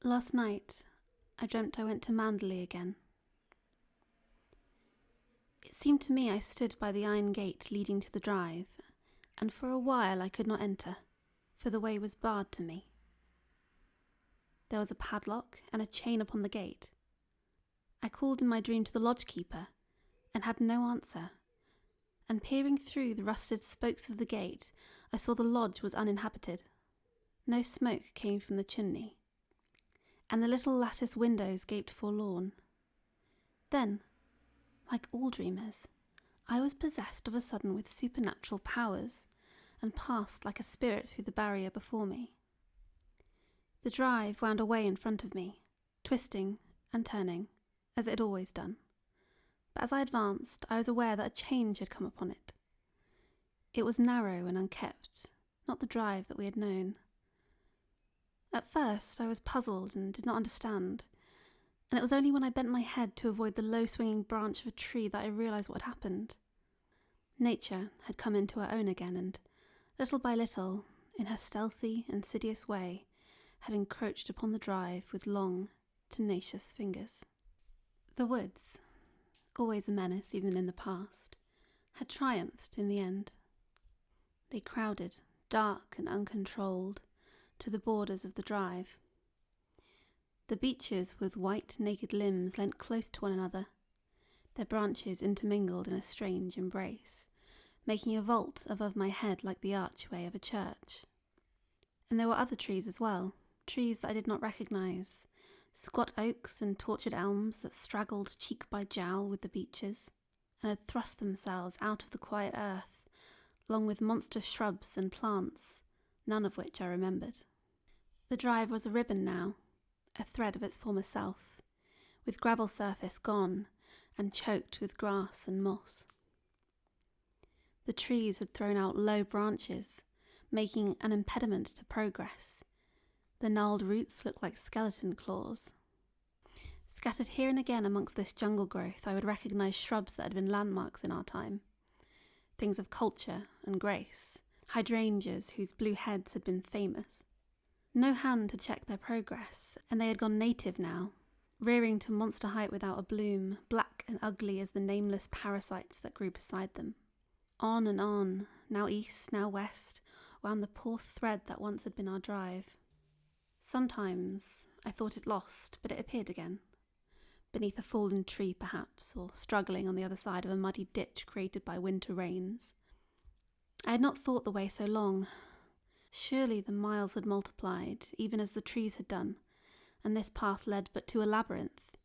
Last night, I dreamt I went to Manderley again. It seemed to me I stood by the iron gate leading to the drive, and for a while I could not enter, for the way was barred to me. There was a padlock and a chain upon the gate. I called in my dream to the lodge-keeper, and had no answer, and peering through the rusted spokes of the gate, I saw the lodge was uninhabited. No smoke came from the chimney, and the little lattice windows gaped forlorn. Then, like all dreamers, I was possessed of a sudden with supernatural powers, and passed like a spirit through the barrier before me. The drive wound away in front of me, twisting and turning, as it had always done. But as I advanced, I was aware that a change had come upon it. It was narrow and unkempt, not the drive that we had known. At first I was puzzled and did not understand, and it was only when I bent my head to avoid the low swinging branch of a tree that I realised what had happened. Nature had come into her own again, and little by little, in her stealthy, insidious way, had encroached upon the drive with long, tenacious fingers. The woods, always a menace even in the past, had triumphed in the end. They crowded, dark and uncontrolled, to the borders of the drive. The beeches with white, naked limbs leant close to one another, their branches intermingled in a strange embrace, making a vault above my head like the archway of a church. And there were other trees as well, trees that I did not recognise, squat oaks and tortured elms that straggled cheek by jowl with the beeches, and had thrust themselves out of the quiet earth, along with monstrous shrubs and plants, none of which I remembered. The drive was a ribbon now, a thread of its former self, with gravel surface gone and choked with grass and moss. The trees had thrown out low branches, making an impediment to progress. The gnarled roots looked like skeleton claws. Scattered here and again amongst this jungle growth, I would recognise shrubs that had been landmarks in our time. Things of culture and grace, hydrangeas whose blue heads had been famous. No hand had checked their progress, and they had gone native now, rearing to monster height without a bloom, black and ugly as the nameless parasites that grew beside them. On, now east, now west, wound the poor thread that once had been our drive. Sometimes I thought it lost, but it appeared again, beneath a fallen tree perhaps, or struggling on the other side of a muddy ditch created by winter rains. I had not thought the way so long. Surely the miles had multiplied, even as the trees had done, and this path led but to a labyrinth,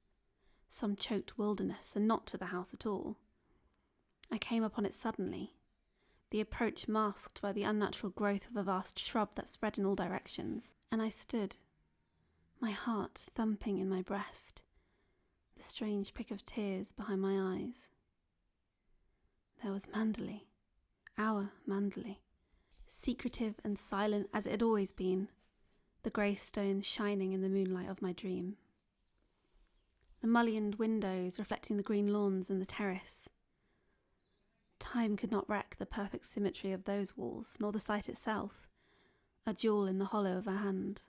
some choked wilderness, and not to the house at all. I came upon it suddenly, the approach masked by the unnatural growth of a vast shrub that spread in all directions, and I stood, my heart thumping in my breast, the strange prick of tears behind my eyes. There was Manderley, our Manderley, secretive and silent as it had always been, the grey stones shining in the moonlight of my dream. The mullioned windows reflecting the green lawns and the terrace. Time could not wreck the perfect symmetry of those walls, nor the sight itself, a jewel in the hollow of a hand.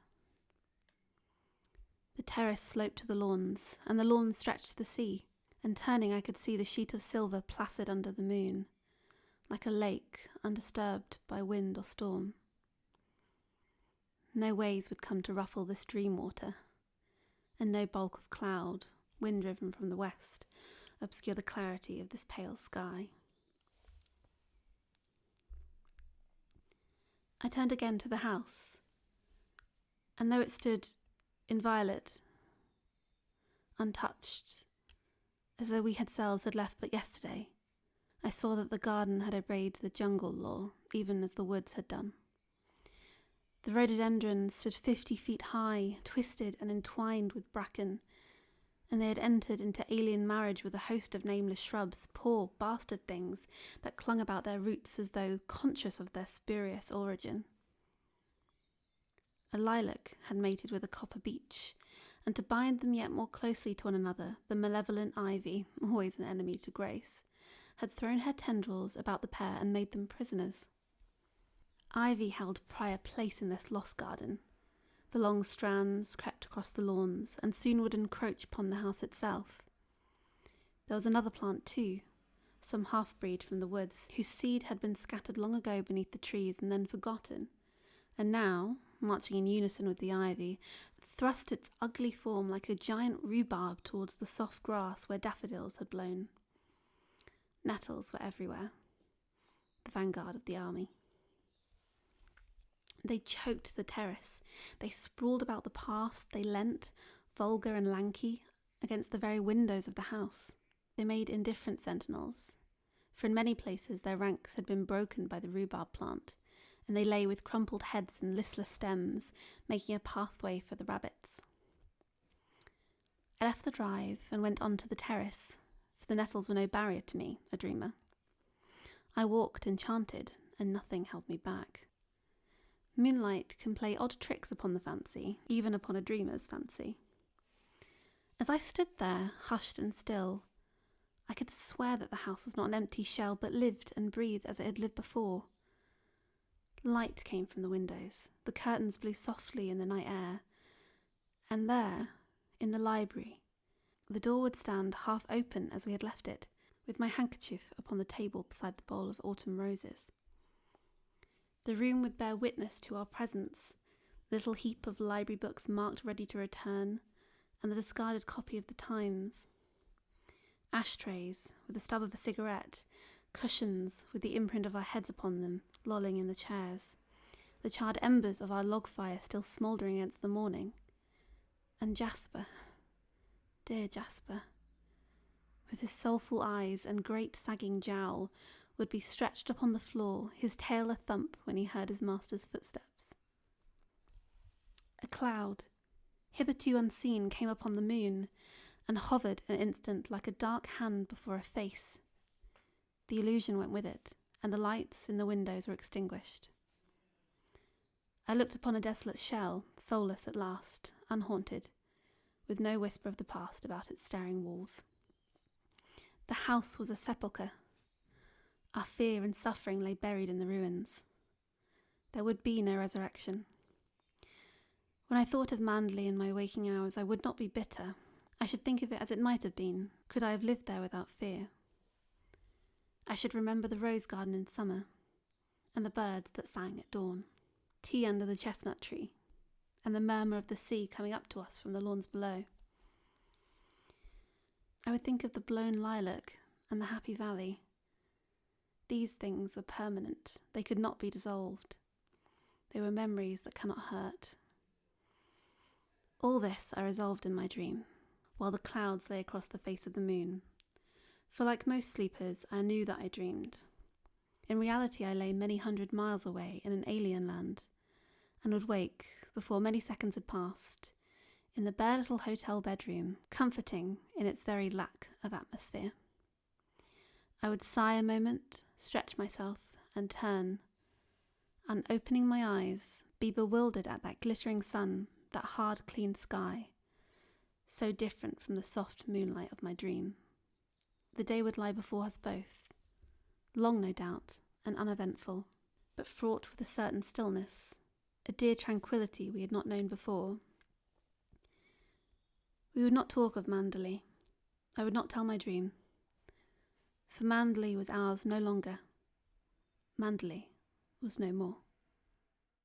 The terrace sloped to the lawns, and the lawns stretched to the sea, and turning I could see the sheet of silver placid under the moon, like a lake undisturbed by wind or storm. No waves would come to ruffle this dream water, and no bulk of cloud, wind-driven from the west, obscure the clarity of this pale sky. I turned again to the house, and though it stood inviolate, untouched, as though we ourselves had left but yesterday, I saw that the garden had obeyed the jungle law, even as the woods had done. The rhododendrons stood 50 feet high, twisted and entwined with bracken, and they had entered into alien marriage with a host of nameless shrubs, poor bastard things that clung about their roots as though conscious of their spurious origin. A lilac had mated with a copper beech, and to bind them yet more closely to one another, the malevolent ivy, always an enemy to grace, had thrown her tendrils about the pair and made them prisoners. Ivy held prior place in this lost garden, The long strands crept across the lawns and soon would encroach upon the house itself. There was another plant too, some half-breed from the woods, whose seed had been scattered long ago beneath the trees and then forgotten, and now, marching in unison with the ivy, thrust its ugly form like a giant rhubarb towards the soft grass where daffodils had blown. Nettles were everywhere, the vanguard of the army. They choked the terrace. They sprawled about the paths. They leant, vulgar and lanky, against the very windows of the house. They made indifferent sentinels, for in many places their ranks had been broken by the rhubarb plant, and they lay with crumpled heads and listless stems, making a pathway for the rabbits. I left the drive and went on to the terrace, for the nettles were no barrier to me, a dreamer. I walked enchanted, and nothing held me back. Moonlight can play odd tricks upon the fancy, even upon a dreamer's fancy. As I stood there, hushed and still, I could swear that the house was not an empty shell, but lived and breathed as it had lived before. Light came from the windows, the curtains blew softly in the night air, and there, in the library, the door would stand half open as we had left it, with my handkerchief upon the table beside the bowl of autumn roses. The room would bear witness to our presence, the little heap of library books marked ready to return, and the discarded copy of the Times. Ashtrays with the stub of a cigarette, cushions with the imprint of our heads upon them, lolling in the chairs, the charred embers of our log fire still smouldering against the morning, and Jasper, dear Jasper, with his soulful eyes and great sagging jowl, would be stretched upon the floor, his tail a thump when he heard his master's footsteps. A cloud, hitherto unseen, came upon the moon, and hovered an instant like a dark hand before a face. The illusion went with it, and the lights in the windows were extinguished. I looked upon a desolate shell, soulless at last, unhaunted, with no whisper of the past about its staring walls. The house was a sepulchre. Our fear and suffering lay buried in the ruins. There would be no resurrection. When I thought of Manderley in my waking hours, I would not be bitter. I should think of it as it might have been, could I have lived there without fear. I should remember the rose garden in summer, and the birds that sang at dawn, tea under the chestnut tree, and the murmur of the sea coming up to us from the lawns below. I would think of the blown lilac and the happy valley. These things were permanent. They could not be dissolved. They were memories that cannot hurt. All this I resolved in my dream, while the clouds lay across the face of the moon. For like most sleepers, I knew that I dreamed. In reality, I lay many hundred miles away in an alien land, and would wake, before many seconds had passed, in the bare little hotel bedroom, comforting in its very lack of atmosphere. I would sigh a moment, stretch myself, and turn, and opening my eyes, be bewildered at that glittering sun, that hard, clean sky, so different from the soft moonlight of my dream. The day would lie before us both, long no doubt, and uneventful, but fraught with a certain stillness, a dear tranquillity we had not known before. We would not talk of Manderley. I would not tell my dream. For Manderley was ours no longer. Manderley was no more.